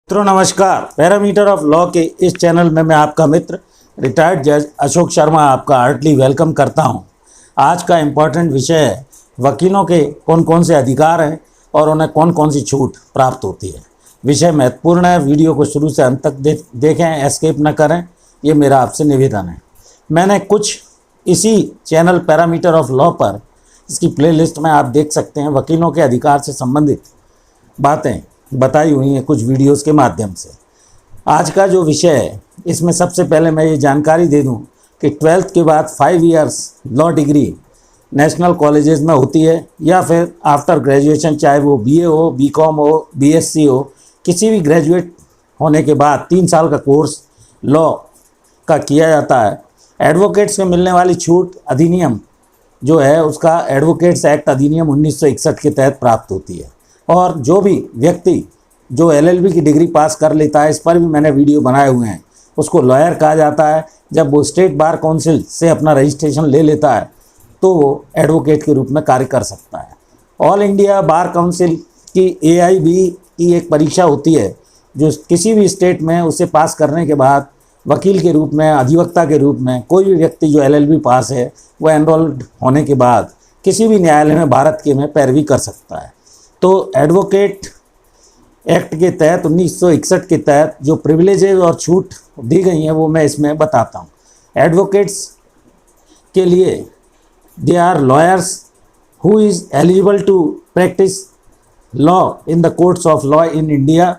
मित्रों नमस्कार। Parameter of law के इस चैनल में मैं आपका मित्र रिटायर्ड जज अशोक शर्मा आपका हार्टली वेलकम करता हूं। आज का इम्पॉर्टेंट विषय है वकीलों के कौन कौन से अधिकार हैं और उन्हें कौन कौन सी छूट प्राप्त होती है। विषय महत्वपूर्ण है, वीडियो को शुरू से अंत तक देखें, एस्केप न करें, ये मेरा आपसे निवेदन है। मैंने कुछ इसी चैनल पैरामीटर ऑफ लॉ पर इसकी प्लेलिस्ट में आप देख सकते हैं वकीलों के अधिकार से संबंधित बातें बताई हुई हैं कुछ वीडियोस के माध्यम से। आज का जो विषय है इसमें सबसे पहले मैं ये जानकारी दे दूं कि 12th के बाद 5 years law degree national colleges में होती है या फिर आफ्टर ग्रेजुएशन, चाहे वो बीए हो, बीकॉम हो, बीएससी हो, किसी भी ग्रेजुएट होने के बाद 3 साल का कोर्स लॉ का किया जाता है। एडवोकेट्स को मिलने वाली छूट अधिनियम जो है उसका एडवोकेट्स एक्ट अधिनियम 1961 के तहत प्राप्त होती है। और जो भी व्यक्ति जो एलएलबी की डिग्री पास कर लेता है, इस पर भी मैंने वीडियो बनाए हुए हैं, उसको लॉयर कहा जाता है। जब वो स्टेट बार काउंसिल से अपना रजिस्ट्रेशन ले लेता है तो वो एडवोकेट के रूप में कार्य कर सकता है। ऑल इंडिया बार काउंसिल की AIB की एक परीक्षा होती है जो किसी भी स्टेट में उसे पास करने के बाद वकील के रूप में, अधिवक्ता के रूप में कोई भी व्यक्ति जो LLB पास है वह एनरोल्ड होने के बाद किसी भी न्यायालय में भारत के में पैरवी कर सकता है। तो एडवोकेट एक्ट के तहत 1961 के तहत जो प्रिविलेजेस और छूट दी गई हैं वो मैं इसमें बताता हूँ। एडवोकेट्स के लिए they are lawyers who is eligible to practice law in the courts of law in India.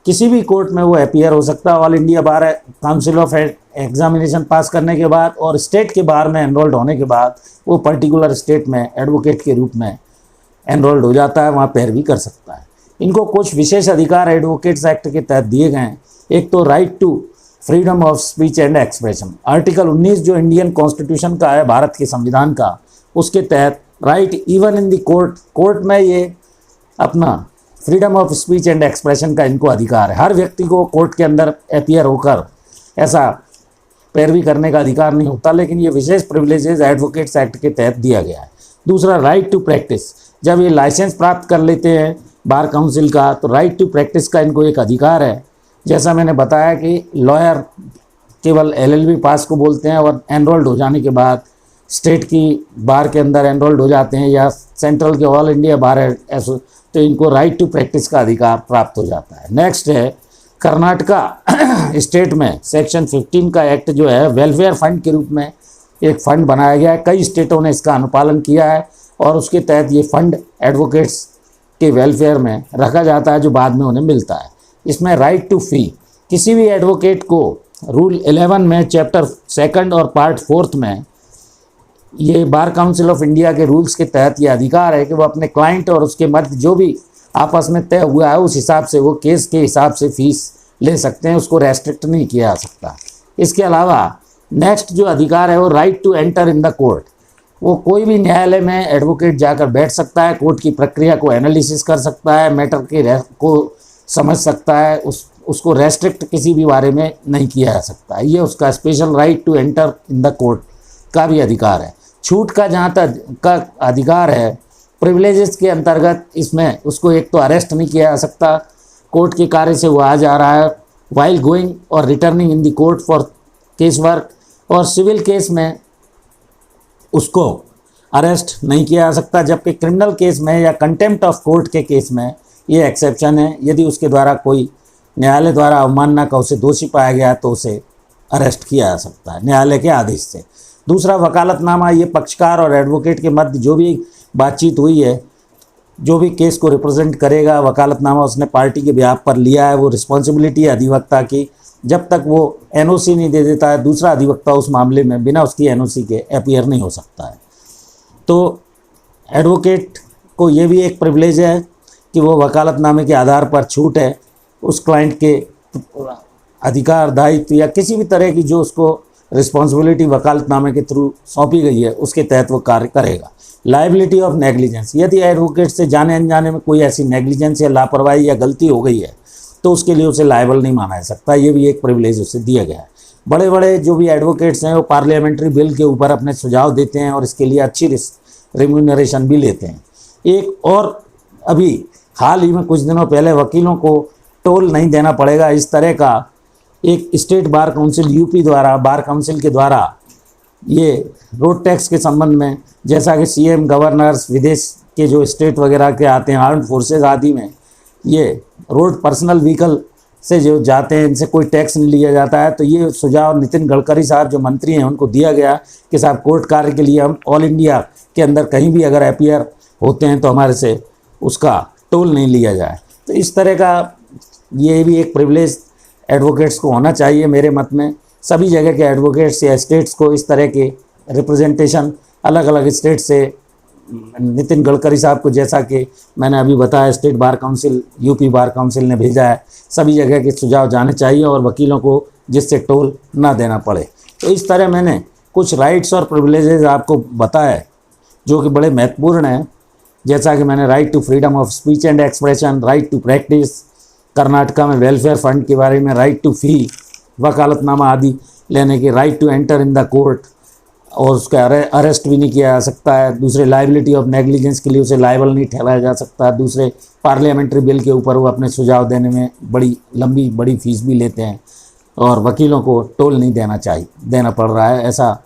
किसी भी कोर्ट में वो अपीयर हो सकता है all India bar council of examination pass करने के बाद, और स्टेट के बार में एनरोल्ड होने के बाद वो पर्टिकुलर स्टेट में एडवोकेट के रूप में एनरोल्ड हो जाता है, वहाँ पैरवी कर सकता है। इनको कुछ विशेष अधिकार एडवोकेट्स एक्ट के तहत दिए गए हैं। एक तो right to freedom of speech and expression, article 19 जो इंडियन कॉन्स्टिट्यूशन का है, भारत के संविधान का, उसके तहत right even in the court में ये अपना freedom of speech and expression का इनको अधिकार है। हर व्यक्ति को कोर्ट के अंदर अपीयर होकर ऐसा पैरवी करने का अधिकार नहीं होता, लेकिन ये विशेष प्रिविलेजेस एडवोकेट्स एक्ट के तहत दिया गया है। दूसरा राइट टू प्रैक्टिस, जब ये लाइसेंस प्राप्त कर लेते हैं बार काउंसिल का तो राइट टू प्रैक्टिस का इनको एक अधिकार है। जैसा मैंने बताया कि लॉयर केवल LLB पास को बोलते हैं और एनरोल्ड हो जाने के बाद स्टेट की बार के अंदर एनरोल्ड हो जाते हैं या सेंट्रल के ऑल इंडिया बार ऐसे, तो इनको राइट टू प्रैक्टिस का अधिकार प्राप्त हो जाता है। नेक्स्ट है कर्नाटका स्टेट में सेक्शन 15 का एक्ट जो है वेलफेयर फंड के रूप में एक फ़ंड बनाया गया है। कई स्टेटों ने इसका अनुपालन किया है और उसके तहत ये फ़ंड एडवोकेट्स के वेलफेयर में रखा जाता है जो बाद में उन्हें मिलता है। इसमें राइट टू फी, किसी भी एडवोकेट को रूल 11 में चैप्टर 2 और पार्ट 4 में ये बार काउंसिल ऑफ इंडिया के रूल्स के तहत ये अधिकार है कि वो अपने क्लाइंट और उसके मध्य जो भी आपस में तय हुआ है उस हिसाब से वो केस के हिसाब से फीस ले सकते हैं, उसको रेस्ट्रिक्ट नहीं किया जा सकता। इसके अलावा नेक्स्ट जो अधिकार है वो right to enter in the court, वो कोई भी न्यायालय में एडवोकेट जाकर बैठ सकता है, कोर्ट की प्रक्रिया को एनालिसिस कर सकता है, मैटर के को समझ सकता है, उसको रेस्ट्रिक्ट किसी भी बारे में नहीं किया जा सकता है। ये उसका special right to enter in the court का भी अधिकार है। छूट का जहाँ तक का अधिकार है प्रिविलेजेस के अंतर्गत, इसमें उसको एक तो अरेस्ट नहीं किया जा सकता, कोर्ट के कार्य से वो आ जा रहा है, वाइल गोइंग और returning in the court for case work, और सिविल केस में उसको अरेस्ट नहीं किया जा सकता। जबकि क्रिमिनल केस में या कंटेम्प्ट ऑफ कोर्ट के केस में ये एक्सेप्शन है, यदि उसके द्वारा कोई न्यायालय द्वारा अवमानना का उसे दोषी पाया गया तो उसे अरेस्ट किया जा सकता है न्यायालय के आदेश से। दूसरा वकालतनामा, ये पक्षकार और एडवोकेट के मध्य जो भी बातचीत हुई है, जो भी केस को रिप्रेजेंट करेगा, वकालतनामा उसने पार्टी के बिहाफ पर लिया है, वो रिस्पॉन्सिबिलिटी है अधिवक्ता की। जब तक वो NOC नहीं दे देता है दूसरा अधिवक्ता उस मामले में बिना उसकी NOC के अपीयर नहीं हो सकता है। तो एडवोकेट को ये भी एक प्रिविलेज है कि वो वकालतनामे के आधार पर छूट है उस क्लाइंट के अधिकार, दायित्व या किसी भी तरह की जो उसको रिस्पॉन्सिबिलिटी वकालतनामे के थ्रू सौंपी गई है उसके तहत वो कार्य करेगा। लायबिलिटी ऑफ नेग्लिजेंस, यदि एडवोकेट से जाने अनजाने में कोई ऐसी नेग्लिजेंस या लापरवाही या गलती हो गई है तो उसके लिए उसे लायबल नहीं माना जा सकता। ये भी एक प्रिविलेज उसे दिया गया है। बड़े बड़े जो भी एडवोकेट्स हैं वो पार्लियामेंट्री बिल के ऊपर अपने सुझाव देते हैं और इसके लिए अच्छी रिम्यूनरेशन भी लेते हैं। एक और अभी हाल ही में कुछ दिनों पहले वकीलों को टोल नहीं देना पड़ेगा। इस तरह का एक स्टेट बार काउंसिल यूपी द्वारा, बार काउंसिल के द्वारा ये रोड टैक्स के संबंध में, जैसा कि सीएम, गवर्नर्स, विदेश के जो स्टेट वगैरह के आते हैं, आर्म्ड फोर्सेज आदि में, ये रोड पर्सनल व्हीकल से जो जाते हैं इनसे कोई टैक्स नहीं लिया जाता है। तो ये सुझाव नितिन गडकरी साहब जो मंत्री हैं उनको दिया गया कि साहब कोर्ट कार्य के लिए हम ऑल इंडिया के अंदर कहीं भी अगर अपीयर होते हैं तो हमारे से उसका टोल नहीं लिया जाए। तो इस तरह का ये भी एक प्रिविलेज एडवोकेट्स को होना चाहिए। मेरे मत में सभी जगह के एडवोकेट्स या स्टेट्स को इस तरह के रिप्रेजेंटेशन अलग अलग स्टेट से, नितिन गडकरी साहब को जैसा कि मैंने अभी बताया state bar council, UP bar council ने भेजा है, सभी जगह के सुझाव जाने चाहिए और वकीलों को जिससे टोल ना देना पड़े। तो इस तरह मैंने कुछ राइट्स और प्रिविलेजेस आपको बताए जो कि बड़े महत्वपूर्ण हैं, जैसा कि मैंने right to freedom of speech and expression, right to practice, Karnataka में वेलफेयर फंड के बारे में, राइट टू फी, वकालतनामा आदि लेने के, right to enter in the court और उसका अरेस्ट भी नहीं किया जा सकता है। दूसरे लाइबिलिटी ऑफ नेग्लिजेंस के लिए उसे लाइबल नहीं ठहराया जा सकता। दूसरे पार्लियामेंट्री बिल के ऊपर वो अपने सुझाव देने में बड़ी फीस भी लेते हैं और वकीलों को टोल नहीं देना पड़ रहा है। ऐसा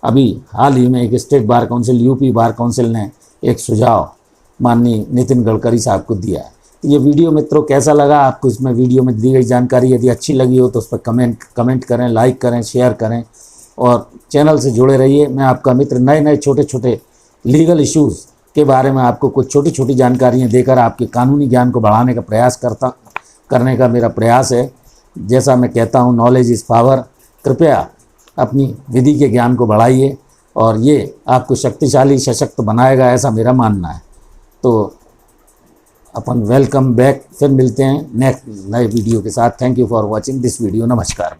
अभी हाल ही में एक state bar council, UP bar council ने एक सुझाव माननीय नितिन गडकरी साहब को दिया है। तो ये वीडियो मित्रों कैसा लगा आपको? इसमें वीडियो में दी गई जानकारी यदि अच्छी लगी हो तो उस पर कमेंट करें, लाइक करें, शेयर करें और चैनल से जुड़े रहिए। मैं आपका मित्र नए छोटे छोटे लीगल इश्यूज़ के बारे में आपको कुछ छोटी छोटी जानकारियाँ देकर आपके कानूनी ज्ञान को बढ़ाने का करने का मेरा प्रयास है। जैसा मैं कहता हूँ, नॉलेज इज़ पावर। कृपया अपनी विधि के ज्ञान को बढ़ाइए और ये आपको शक्तिशाली, सशक्त बनाएगा, ऐसा मेरा मानना है। तो अपन वेलकम बैक, फिर मिलते हैं नेक्स्ट नए वीडियो के साथ। Thank you for watching this video. नमस्कार।